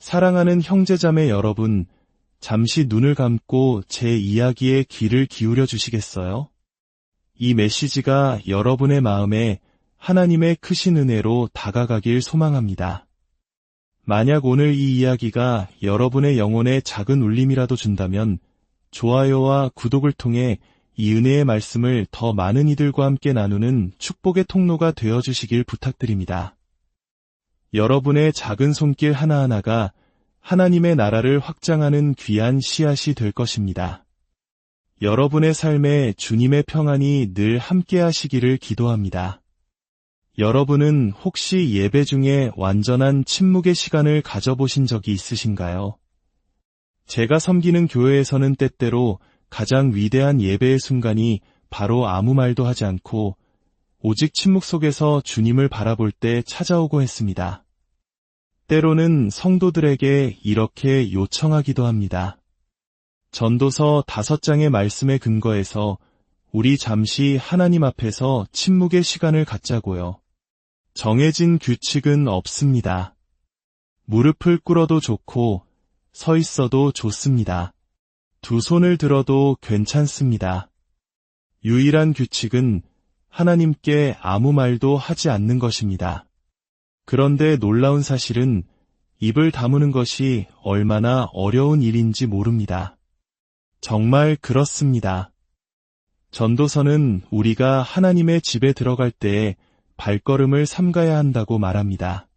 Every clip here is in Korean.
사랑하는 형제자매 여러분, 잠시 눈을 감고 제 이야기에 귀를 기울여 주시겠어요? 이 메시지가 여러분의 마음에 하나님의 크신 은혜로 다가가길 소망합니다. 만약 오늘 이 이야기가 여러분의 영혼에 작은 울림이라도 준다면 좋아요와 구독을 통해 이 은혜의 말씀을 더 많은 이들과 함께 나누는 축복의 통로가 되어주시길 부탁드립니다. 여러분의 작은 손길 하나하나가 하나님의 나라를 확장하는 귀한 씨앗이 될 것입니다. 여러분의 삶에 주님의 평안이 늘 함께 하시기를 기도합니다. 여러분은 혹시 예배 중에 완전한 침묵의 시간을 가져보신 적이 있으신가요? 제가 섬기는 교회에서는 때때로 가장 위대한 예배의 순간이 바로 아무 말도 하지 않고 오직 침묵 속에서 주님을 바라볼 때 찾아오고 했습니다. 때로는 성도들에게 이렇게 요청하기도 합니다. 전도서 5장의 말씀에 근거해서 우리 잠시 하나님 앞에서 침묵의 시간을 갖자고요. 정해진 규칙은 없습니다. 무릎을 꿇어도 좋고 서 있어도 좋습니다. 두 손을 들어도 괜찮습니다. 유일한 규칙은 하나님께 아무 말도 하지 않는 것입니다. 그런데 놀라운 사실은 입을 다무는 것이 얼마나 어려운 일인지 모릅니다. 정말 그렇습니다. 전도서는 우리가 하나님의 집에 들어갈 때에 발걸음을 삼가야 한다고 말합니다.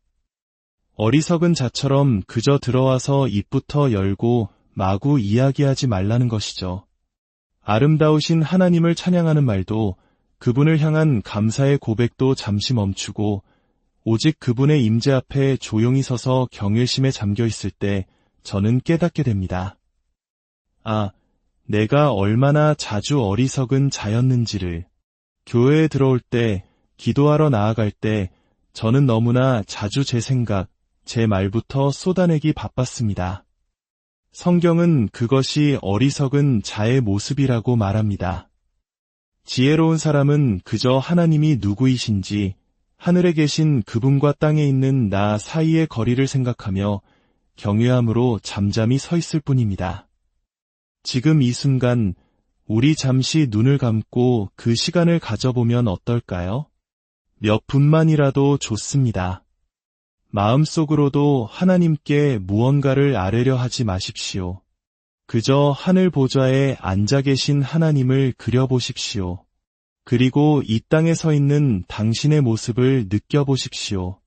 어리석은 자처럼 그저 들어와서 입부터 열고 마구 이야기하지 말라는 것이죠. 아름다우신 하나님을 찬양하는 말도 그분을 향한 감사의 고백도 잠시 멈추고 오직 그분의 임재 앞에 조용히 서서 경외심에 잠겨 있을 때 저는 깨닫게 됩니다. 아, 내가 얼마나 자주 어리석은 자였는지를. 교회에 들어올 때, 기도하러 나아갈 때 저는 너무나 자주 제 생각, 제 말부터 쏟아내기 바빴습니다. 성경은 그것이 어리석은 자의 모습이라고 말합니다. 지혜로운 사람은 그저 하나님이 누구이신지 하늘에 계신 그분과 땅에 있는 나 사이의 거리를 생각하며 경외함으로 잠잠히 서 있을 뿐입니다. 지금 이 순간 우리 잠시 눈을 감고 그 시간을 가져보면 어떨까요? 몇 분만이라도 좋습니다. 마음속으로도 하나님께 무언가를 아뢰려 하지 마십시오. 그저 하늘 보좌에 앉아 계신 하나님을 그려보십시오. 그리고 이 땅에 서 있는 당신의 모습을 느껴보십시오.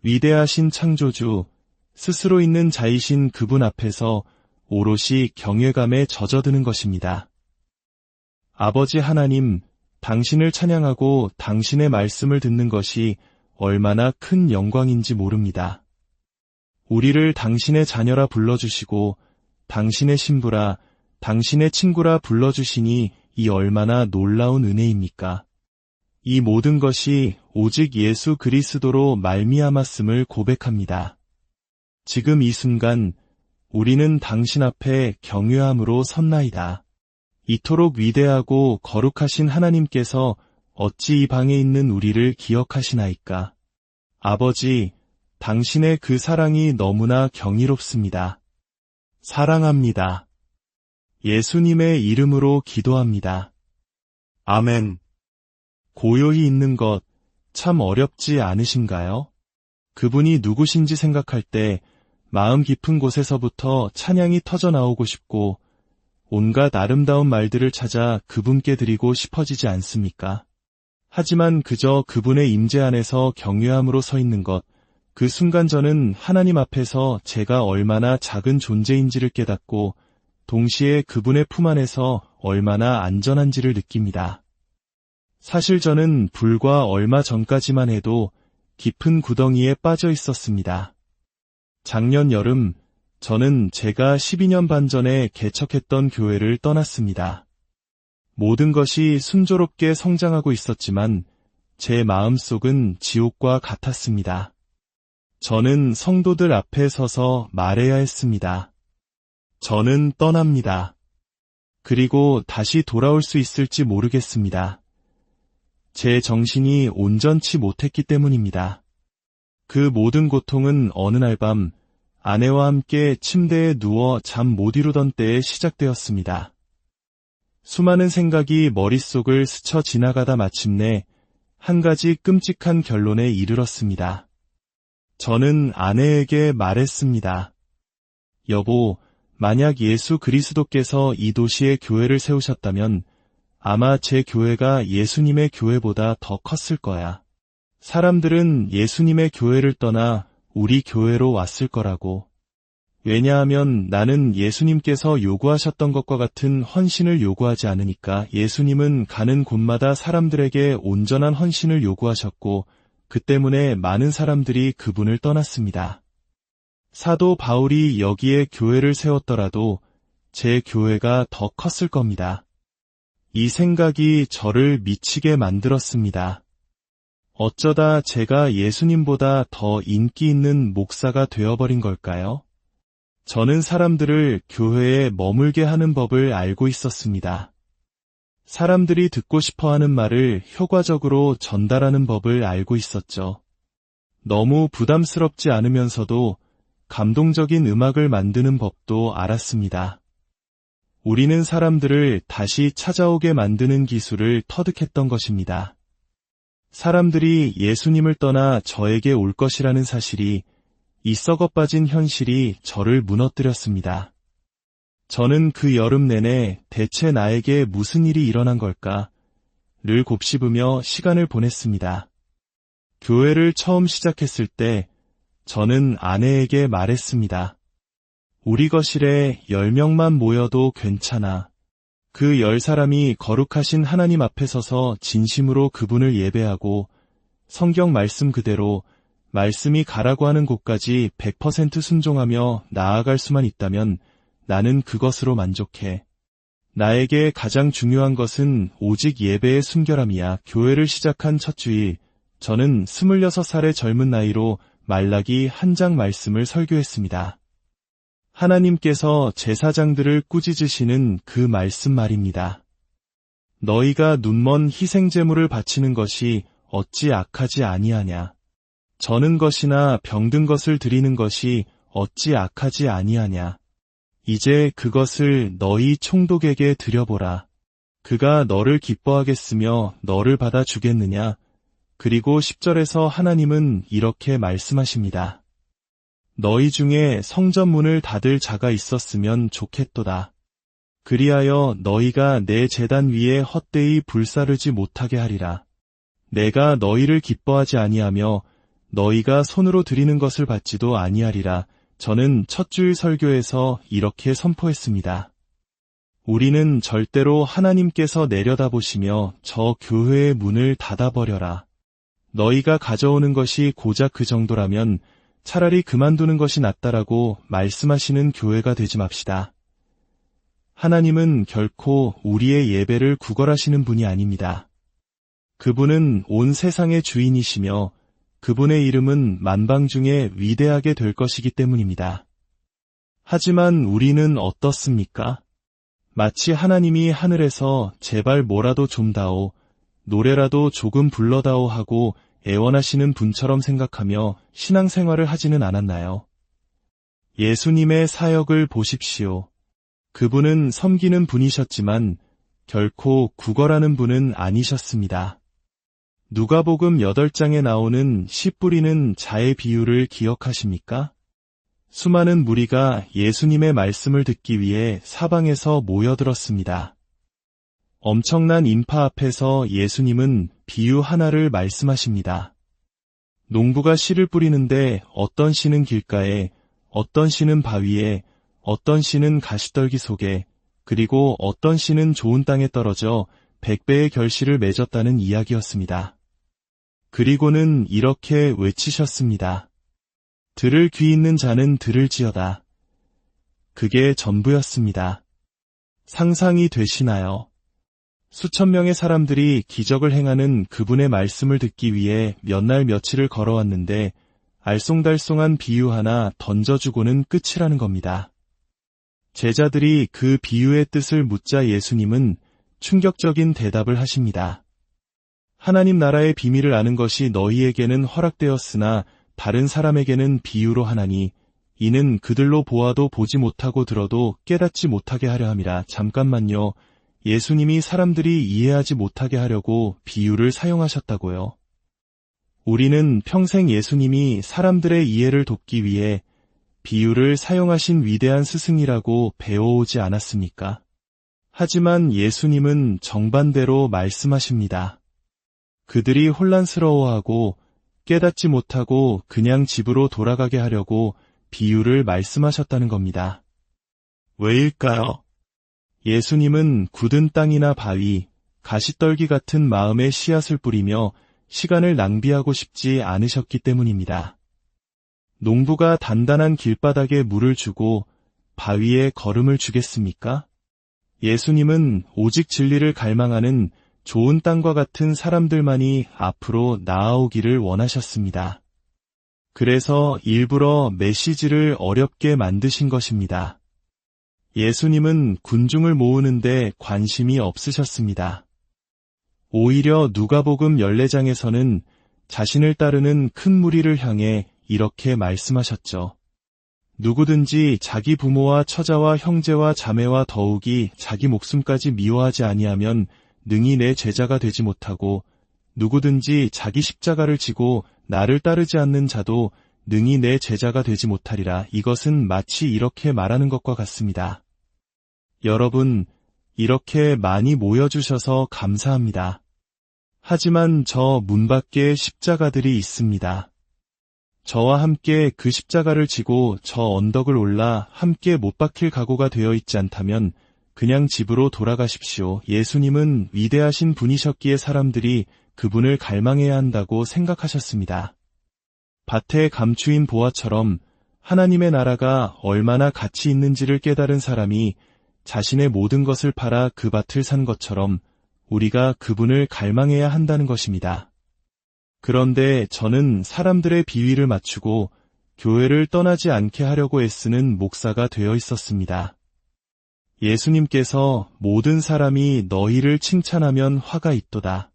위대하신 창조주, 스스로 있는 자이신 그분 앞에서 오롯이 경외감에 젖어드는 것입니다. 아버지 하나님, 당신을 찬양하고 당신의 말씀을 듣는 것이 얼마나 큰 영광인지 모릅니다. 우리를 당신의 자녀라 불러주시고 당신의 신부라, 당신의 친구라 불러주시니 이 얼마나 놀라운 은혜입니까? 이 모든 것이 오직 예수 그리스도로 말미암았음을 고백합니다. 지금 이 순간 우리는 당신 앞에 경외함으로 섰나이다. 이토록 위대하고 거룩하신 하나님께서 어찌 이 방에 있는 우리를 기억하시나이까? 아버지, 당신의 그 사랑이 너무나 경이롭습니다. 사랑합니다. 예수님의 이름으로 기도합니다. 아멘. 고요히 있는 것 참 어렵지 않으신가요? 그분이 누구신지 생각할 때 마음 깊은 곳에서부터 찬양이 터져 나오고 싶고 온갖 아름다운 말들을 찾아 그분께 드리고 싶어지지 않습니까? 하지만 그저 그분의 임재 안에서 경외함으로 서 있는 것, 그 순간 저는 하나님 앞에서 제가 얼마나 작은 존재인지를 깨닫고 동시에 그분의 품 안에서 얼마나 안전한지를 느낍니다. 사실 저는 불과 얼마 전까지만 해도 깊은 구덩이에 빠져 있었습니다. 작년 여름, 저는 제가 12년 반 전에 개척했던 교회를 떠났습니다. 모든 것이 순조롭게 성장하고 있었지만 제 마음속은 지옥과 같았습니다. 저는 성도들 앞에 서서 말해야 했습니다. 저는 떠납니다. 그리고 다시 돌아올 수 있을지 모르겠습니다. 제 정신이 온전치 못했기 때문입니다. 그 모든 고통은 어느 날 밤 아내와 함께 침대에 누워 잠 못 이루던 때에 시작되었습니다. 수많은 생각이 머릿속을 스쳐 지나가다 마침내 한 가지 끔찍한 결론에 이르렀습니다. 저는 아내에게 말했습니다. 여보, 만약 예수 그리스도께서 이 도시에 교회를 세우셨다면 아마 제 교회가 예수님의 교회보다 더 컸을 거야. 사람들은 예수님의 교회를 떠나 우리 교회로 왔을 거라고. 왜냐하면 나는 예수님께서 요구하셨던 것과 같은 헌신을 요구하지 않으니까. 예수님은 가는 곳마다 사람들에게 온전한 헌신을 요구하셨고 그 때문에 많은 사람들이 그분을 떠났습니다. 사도 바울이 여기에 교회를 세웠더라도 제 교회가 더 컸을 겁니다. 이 생각이 저를 미치게 만들었습니다. 어쩌다 제가 예수님보다 더 인기 있는 목사가 되어버린 걸까요? 저는 사람들을 교회에 머물게 하는 법을 알고 있었습니다. 사람들이 듣고 싶어하는 말을 효과적으로 전달하는 법을 알고 있었죠. 너무 부담스럽지 않으면서도 감동적인 음악을 만드는 법도 알았습니다. 우리는 사람들을 다시 찾아오게 만드는 기술을 터득했던 것입니다. 사람들이 예수님을 떠나 저에게 올 것이라는 사실이, 이 썩어 빠진 현실이 저를 무너뜨렸습니다. 저는 그 여름 내내 대체 나에게 무슨 일이 일어난 걸까? 를 곱씹으며 시간을 보냈습니다. 교회를 처음 시작했을 때 저는 아내에게 말했습니다. 우리 거실에 10명만 모여도 괜찮아. 그 10사람이 거룩하신 하나님 앞에 서서 진심으로 그분을 예배하고 성경 말씀 그대로 말씀이 가라고 하는 곳까지 100% 순종하며 나아갈 수만 있다면 나는 그것으로 만족해. 나에게 가장 중요한 것은 오직 예배의 순결함이야. 교회를 시작한 첫 주일, 저는 26살의 젊은 나이로 말라기 한 장 말씀을 설교했습니다. 하나님께서 제사장들을 꾸짖으시는 그 말씀 말입니다. 너희가 눈먼 희생제물을 바치는 것이 어찌 악하지 아니하냐. 저는 것이나 병든 것을 드리는 것이 어찌 악하지 아니하냐. 이제 그것을 너희 총독에게 드려보라. 그가 너를 기뻐하겠으며 너를 받아주겠느냐. 그리고 10절에서 하나님은 이렇게 말씀하십니다. 너희 중에 성전문을 닫을 자가 있었으면 좋겠도다. 그리하여 너희가 내 제단 위에 헛되이 불사르지 못하게 하리라. 내가 너희를 기뻐하지 아니하며 너희가 손으로 드리는 것을 받지도 아니하리라. 저는 첫 주일 설교에서 이렇게 선포했습니다. 우리는 절대로 하나님께서 내려다보시며 저 교회의 문을 닫아버려라. 너희가 가져오는 것이 고작 그 정도라면 차라리 그만두는 것이 낫다라고 말씀하시는 교회가 되지 맙시다. 하나님은 결코 우리의 예배를 구걸하시는 분이 아닙니다. 그분은 온 세상의 주인이시며 그분의 이름은 만방 중에 위대하게 될 것이기 때문입니다. 하지만 우리는 어떻습니까? 마치 하나님이 하늘에서 제발 뭐라도 좀 다오, 노래라도 조금 불러다오 하고 애원하시는 분처럼 생각하며 신앙생활을 하지는 않았나요? 예수님의 사역을 보십시오. 그분은 섬기는 분이셨지만 결코 구걸하는 분은 아니셨습니다. 누가복음 8장에 나오는 씨 뿌리는 자의 비유를 기억하십니까? 수많은 무리가 예수님의 말씀을 듣기 위해 사방에서 모여들었습니다. 엄청난 인파 앞에서 예수님은 비유 하나를 말씀하십니다. 농부가 씨를 뿌리는데 어떤 씨는 길가에, 어떤 씨는 바위에, 어떤 씨는 가시떨기 속에, 그리고 어떤 씨는 좋은 땅에 떨어져 100배의 결실을 맺었다는 이야기였습니다. 그리고는 이렇게 외치셨습니다. 들을 귀 있는 자는 들을지어다. 그게 전부였습니다. 상상이 되시나요? 수천 명의 사람들이 기적을 행하는 그분의 말씀을 듣기 위해 몇 날 며칠을 걸어왔는데 알쏭달쏭한 비유 하나 던져주고는 끝이라는 겁니다. 제자들이 그 비유의 뜻을 묻자 예수님은 충격적인 대답을 하십니다. 하나님 나라의 비밀을 아는 것이 너희에게는 허락되었으나 다른 사람에게는 비유로 하나니 이는 그들로 보아도 보지 못하고 들어도 깨닫지 못하게 하려 함이라. 잠깐만요. 예수님이 사람들이 이해하지 못하게 하려고 비유를 사용하셨다고요. 우리는 평생 예수님이 사람들의 이해를 돕기 위해 비유를 사용하신 위대한 스승이라고 배워오지 않았습니까? 하지만 예수님은 정반대로 말씀하십니다. 그들이 혼란스러워하고 깨닫지 못하고 그냥 집으로 돌아가게 하려고 비유를 말씀하셨다는 겁니다. 왜일까요? 예수님은 굳은 땅이나 바위, 가시떨기 같은 마음의 씨앗을 뿌리며 시간을 낭비하고 싶지 않으셨기 때문입니다. 농부가 단단한 길바닥에 물을 주고 바위에 거름을 주겠습니까? 예수님은 오직 진리를 갈망하는 좋은 땅과 같은 사람들만이 앞으로 나아오기를 원하셨습니다. 그래서 일부러 메시지를 어렵게 만드신 것입니다. 예수님은 군중을 모으는데 관심이 없으셨습니다. 오히려 누가복음 14장에서는 자신을 따르는 큰 무리를 향해 이렇게 말씀하셨죠. 누구든지 자기 부모와 처자와 형제와 자매와 더욱이 자기 목숨까지 미워하지 아니하면 능히 내 제자가 되지 못하고 누구든지 자기 십자가를 지고 나를 따르지 않는 자도 능히 내 제자가 되지 못하리라. 이것은 마치 이렇게 말하는 것과 같습니다. 여러분, 이렇게 많이 모여주셔서 감사합니다. 하지만 저 문 밖에 십자가들이 있습니다. 저와 함께 그 십자가를 지고 저 언덕을 올라 함께 못 박힐 각오가 되어 있지 않다면 그냥 집으로 돌아가십시오. 예수님은 위대하신 분이셨기에 사람들이 그분을 갈망해야 한다고 생각하셨습니다. 밭에 감추인 보화처럼 하나님의 나라가 얼마나 가치 있는지를 깨달은 사람이 자신의 모든 것을 팔아 그 밭을 산 것처럼 우리가 그분을 갈망해야 한다는 것입니다. 그런데 저는 사람들의 비위를 맞추고 교회를 떠나지 않게 하려고 애쓰는 목사가 되어 있었습니다. 예수님께서 모든 사람이 너희를 칭찬하면 화가 있도다.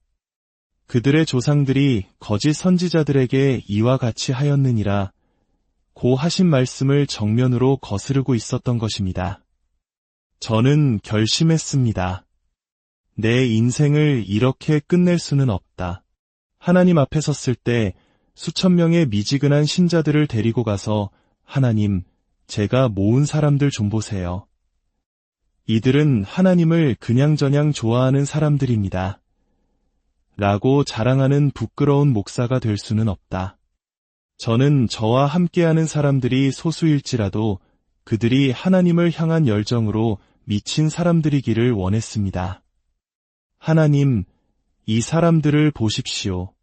그들의 조상들이 거짓 선지자들에게 이와 같이 하였느니라 고 하신 말씀을 정면으로 거스르고 있었던 것입니다. 저는 결심했습니다. 내 인생을 이렇게 끝낼 수는 없다. 하나님 앞에 섰을 때 수천 명의 미지근한 신자들을 데리고 가서 하나님, 제가 모은 사람들 좀 보세요. 이들은 하나님을 그냥저냥 좋아하는 사람들입니다. 라고 자랑하는 부끄러운 목사가 될 수는 없다. 저는 저와 함께하는 사람들이 소수일지라도 그들이 하나님을 향한 열정으로 미친 사람들이기를 원했습니다. 하나님, 이 사람들을 보십시오.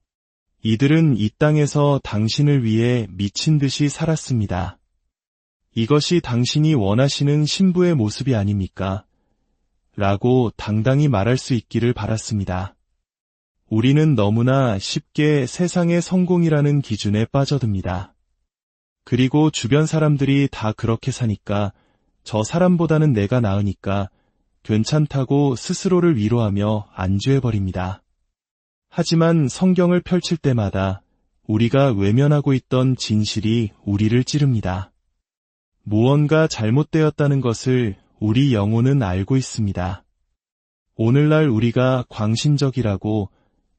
이들은 이 땅에서 당신을 위해 미친 듯이 살았습니다. 이것이 당신이 원하시는 신부의 모습이 아닙니까? 라고 당당히 말할 수 있기를 바랐습니다. 우리는 너무나 쉽게 세상의 성공이라는 기준에 빠져듭니다. 그리고 주변 사람들이 다 그렇게 사니까 저 사람보다는 내가 나으니까 괜찮다고 스스로를 위로하며 안주해버립니다. 하지만 성경을 펼칠 때마다 우리가 외면하고 있던 진실이 우리를 찌릅니다. 무언가 잘못되었다는 것을 우리 영혼은 알고 있습니다. 오늘날 우리가 광신적이라고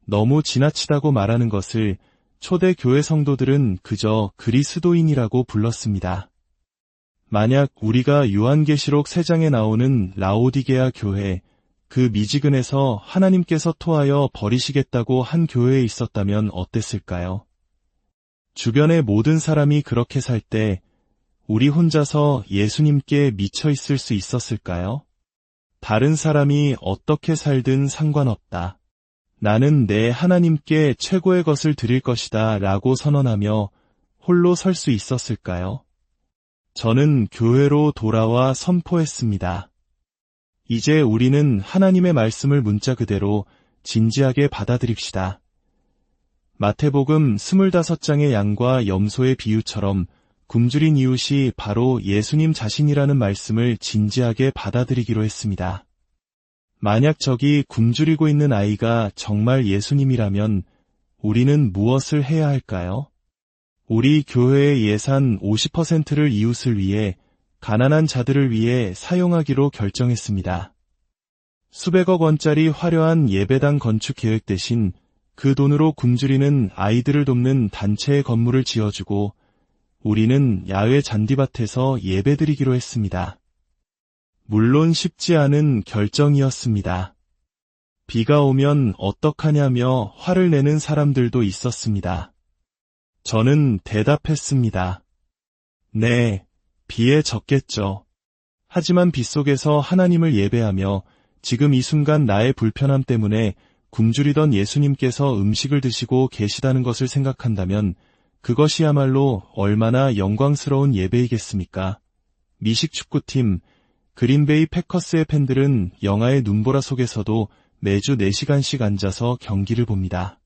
너무 지나치다고 말하는 것을 초대 교회 성도들은 그저 그리스도인이라고 불렀습니다. 만약 우리가 요한계시록 3장에 나오는 라오디게아 교회, 그 미지근에서 하나님께서 토하여 버리시겠다고 한 교회에 있었다면 어땠을까요? 주변의 모든 사람이 그렇게 살 때 우리 혼자서 예수님께 미쳐 있을 수 있었을까요? 다른 사람이 어떻게 살든 상관없다. 나는 내 하나님께 최고의 것을 드릴 것이다 라고 선언하며 홀로 설 수 있었을까요? 저는 교회로 돌아와 선포했습니다. 이제 우리는 하나님의 말씀을 문자 그대로 진지하게 받아들입시다. 마태복음 25장의 양과 염소의 비유처럼 굶주린 이웃이 바로 예수님 자신이라는 말씀을 진지하게 받아들이기로 했습니다. 만약 저기 굶주리고 있는 아이가 정말 예수님이라면 우리는 무엇을 해야 할까요? 우리 교회의 예산 50%를 이웃을 위해, 가난한 자들을 위해 사용하기로 결정했습니다. 수백억 원짜리 화려한 예배당 건축 계획 대신 그 돈으로 굶주리는 아이들을 돕는 단체의 건물을 지어주고 우리는 야외 잔디밭에서 예배드리기로 했습니다. 물론 쉽지 않은 결정이었습니다. 비가 오면 어떡하냐며 화를 내는 사람들도 있었습니다. 저는 대답했습니다. 네, 비에 젖겠죠. 하지만 빗속에서 하나님을 예배하며 지금 이 순간 나의 불편함 때문에 굶주리던 예수님께서 음식을 드시고 계시다는 것을 생각한다면 그것이야말로 얼마나 영광스러운 예배이겠습니까? 미식축구팀 그린베이 패커스의 팬들은 영하의 눈보라 속에서도 매주 4시간씩 앉아서 경기를 봅니다.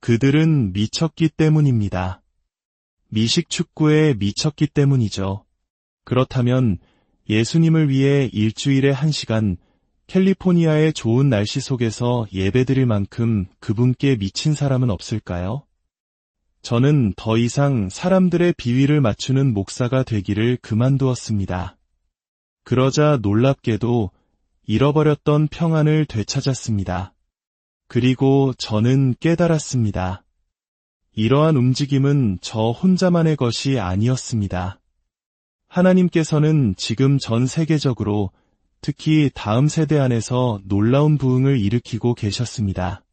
그들은 미쳤기 때문입니다. 미식축구에 미쳤기 때문이죠. 그렇다면 예수님을 위해 일주일에 1시간 캘리포니아의 좋은 날씨 속에서 예배드릴 만큼 그분께 미친 사람은 없을까요? 저는 더 이상 사람들의 비위를 맞추는 목사가 되기를 그만두었습니다. 그러자 놀랍게도 잃어버렸던 평안을 되찾았습니다. 그리고 저는 깨달았습니다. 이러한 움직임은 저 혼자만의 것이 아니었습니다. 하나님께서는 지금 전 세계적으로 특히 다음 세대 안에서 놀라운 부흥을 일으키고 계셨습니다.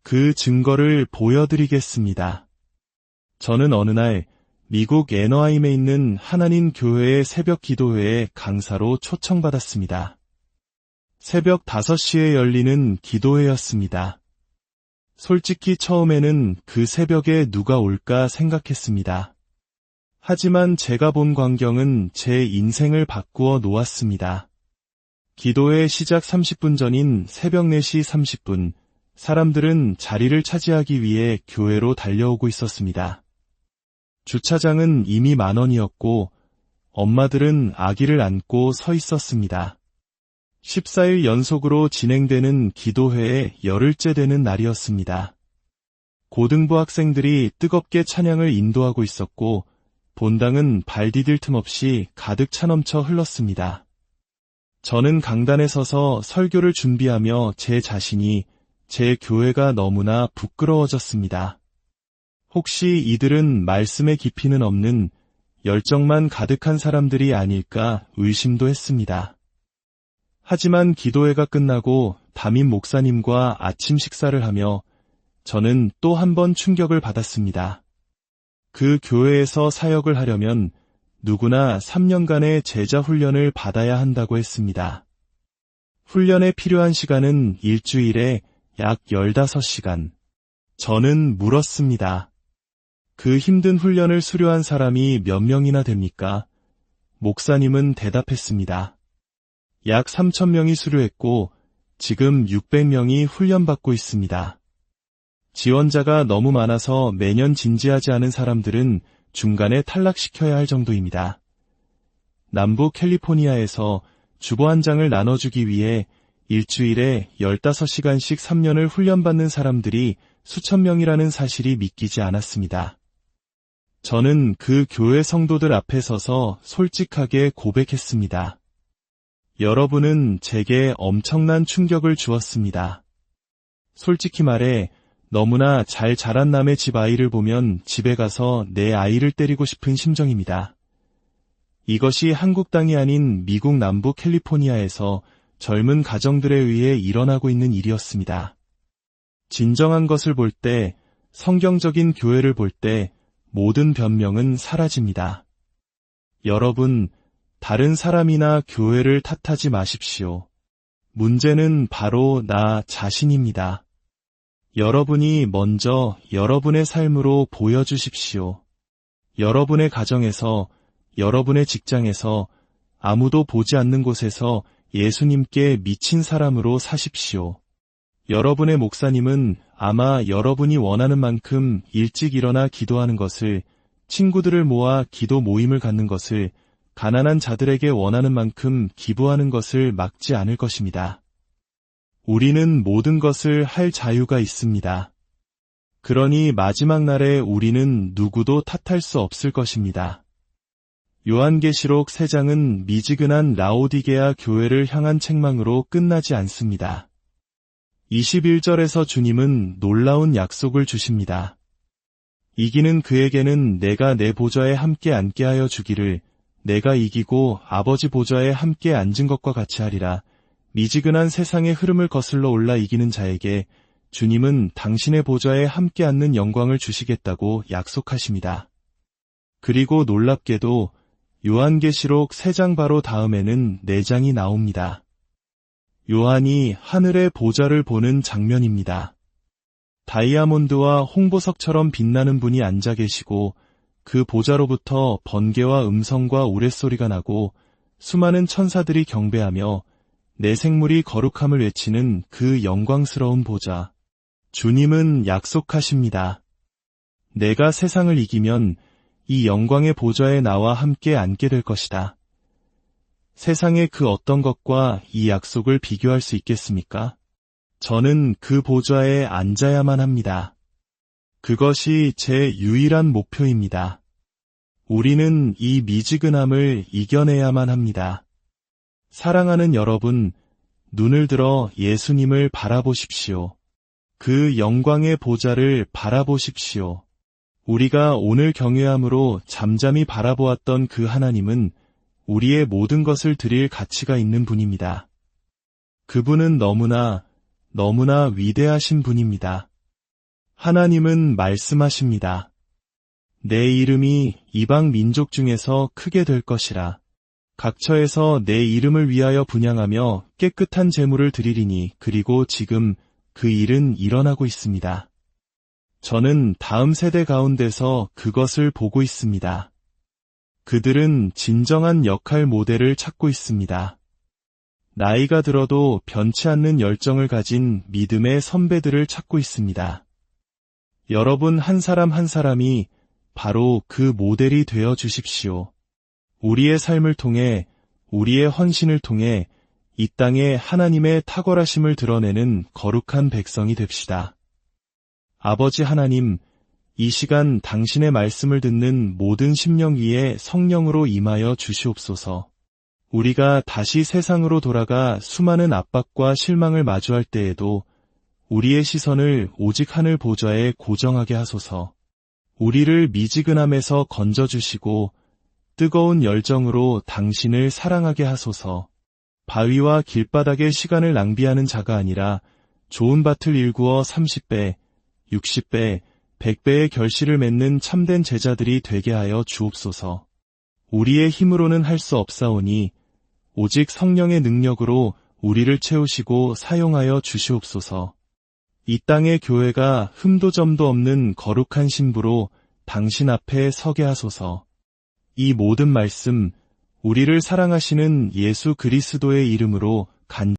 그 증거를 보여드리겠습니다. 저는 어느 날 미국 애너하임에 있는 하나님 교회의 새벽 기도회에 강사로 초청받았습니다. 새벽 5시에 열리는 기도회였습니다. 솔직히 처음에는 그 새벽에 누가 올까 생각했습니다. 하지만 제가 본 광경은 제 인생을 바꾸어 놓았습니다. 기도회 시작 30분 전인 새벽 4시 30분, 사람들은 자리를 차지하기 위해 교회로 달려오고 있었습니다. 주차장은 이미 만원이었고 엄마들은 아기를 안고 서 있었습니다. 14일 연속으로 진행되는 기도회에 열흘째 되는 날이었습니다. 고등부 학생들이 뜨겁게 찬양을 인도하고 있었고 본당은 발 디딜 틈 없이 가득 차넘쳐 흘렀습니다. 저는 강단에 서서 설교를 준비하며 제 자신이 제 교회가 너무나 부끄러워졌습니다. 혹시 이들은 말씀의 깊이는 없는 열정만 가득한 사람들이 아닐까 의심도 했습니다. 하지만 기도회가 끝나고 담임 목사님과 아침 식사를 하며 저는 또 한 번 충격을 받았습니다. 그 교회에서 사역을 하려면 누구나 3년간의 제자 훈련을 받아야 한다고 했습니다. 훈련에 필요한 시간은 일주일에 약 15시간. 저는 물었습니다. 그 힘든 훈련을 수료한 사람이 몇 명이나 됩니까? 목사님은 대답했습니다. 약 3,000명이 수료했고 지금 600명이 훈련받고 있습니다. 지원자가 너무 많아서 매년 진지하지 않은 사람들은 중간에 탈락시켜야 할 정도입니다. 남부 캘리포니아에서 주보 한 장을 나눠주기 위해 일주일에 15시간씩 3년을 훈련받는 사람들이 수천 명이라는 사실이 믿기지 않았습니다. 저는 그 교회 성도들 앞에 서서 솔직하게 고백했습니다. 여러분은 제게 엄청난 충격을 주었습니다. 솔직히 말해 너무나 잘 자란 남의 집 아이를 보면 집에 가서 내 아이를 때리고 싶은 심정입니다. 이것이 한국 땅이 아닌 미국 남부 캘리포니아에서 젊은 가정들에 의해 일어나고 있는 일이었습니다. 진정한 것을 볼 때, 성경적인 교회를 볼 때 모든 변명은 사라집니다. 여러분, 다른 사람이나 교회를 탓하지 마십시오. 문제는 바로 나 자신입니다. 여러분이 먼저 여러분의 삶으로 보여주십시오. 여러분의 가정에서, 여러분의 직장에서, 아무도 보지 않는 곳에서 예수님께 미친 사람으로 사십시오. 여러분의 목사님은 아마 여러분이 원하는 만큼 일찍 일어나 기도하는 것을, 친구들을 모아 기도 모임을 갖는 것을, 가난한 자들에게 원하는 만큼 기부하는 것을 막지 않을 것입니다. 우리는 모든 것을 할 자유가 있습니다. 그러니 마지막 날에 우리는 누구도 탓할 수 없을 것입니다. 요한계시록 3장은 미지근한 라오디게아 교회를 향한 책망으로 끝나지 않습니다. 21절에서 주님은 놀라운 약속을 주십니다. 이기는 그에게는 내가 내 보좌에 함께 앉게 하여 주기를 내가 이기고 아버지 보좌에 함께 앉은 것과 같이 하리라. 미지근한 세상의 흐름을 거슬러 올라 이기는 자에게 주님은 당신의 보좌에 함께 앉는 영광을 주시겠다고 약속하십니다. 그리고 놀랍게도 요한계시록 3장 바로 다음에는 4장이 나옵니다. 요한이 하늘의 보좌를 보는 장면입니다. 다이아몬드와 홍보석처럼 빛나는 분이 앉아 계시고 그 보좌로부터 번개와 음성과 우레소리가 나고 수많은 천사들이 경배하며 내 생물이 거룩함을 외치는 그 영광스러운 보좌. 주님은 약속하십니다. 내가 세상을 이기면 이 영광의 보좌에 나와 함께 앉게 될 것이다. 세상의 그 어떤 것과 이 약속을 비교할 수 있겠습니까? 저는 그 보좌에 앉아야만 합니다. 그것이 제 유일한 목표입니다. 우리는 이 미지근함을 이겨내야만 합니다. 사랑하는 여러분, 눈을 들어 예수님을 바라보십시오. 그 영광의 보좌를 바라보십시오. 우리가 오늘 경외함으로 잠잠히 바라보았던 그 하나님은 우리의 모든 것을 드릴 가치가 있는 분입니다. 그분은 너무나 위대하신 분입니다. 하나님은 말씀하십니다. 내 이름이 이방 민족 중에서 크게 될 것이라. 각처에서 내 이름을 위하여 분향하며 깨끗한 제물을 드리리니 그리고 지금 그 일은 일어나고 있습니다. 저는 다음 세대 가운데서 그것을 보고 있습니다. 그들은 진정한 역할 모델을 찾고 있습니다. 나이가 들어도 변치 않는 열정을 가진 믿음의 선배들을 찾고 있습니다. 여러분 한 사람 한 사람이 바로 그 모델이 되어 주십시오. 우리의 삶을 통해, 우리의 헌신을 통해 이 땅에 하나님의 탁월하심을 드러내는 거룩한 백성이 됩시다. 아버지 하나님, 이 시간 당신의 말씀을 듣는 모든 심령 위에 성령으로 임하여 주시옵소서. 우리가 다시 세상으로 돌아가 수많은 압박과 실망을 마주할 때에도 우리의 시선을 오직 하늘 보좌에 고정하게 하소서. 우리를 미지근함에서 건져주시고 뜨거운 열정으로 당신을 사랑하게 하소서. 바위와 길바닥에 시간을 낭비하는 자가 아니라 좋은 밭을 일구어 30배, 60배, 100배의 결실을 맺는 참된 제자들이 되게 하여 주옵소서. 우리의 힘으로는 할 수 없사오니 오직 성령의 능력으로 우리를 채우시고 사용하여 주시옵소서. 이 땅의 교회가 흠도 점도 없는 거룩한 신부로 당신 앞에 서게 하소서. 이 모든 말씀, 우리를 사랑하시는 예수 그리스도의 이름으로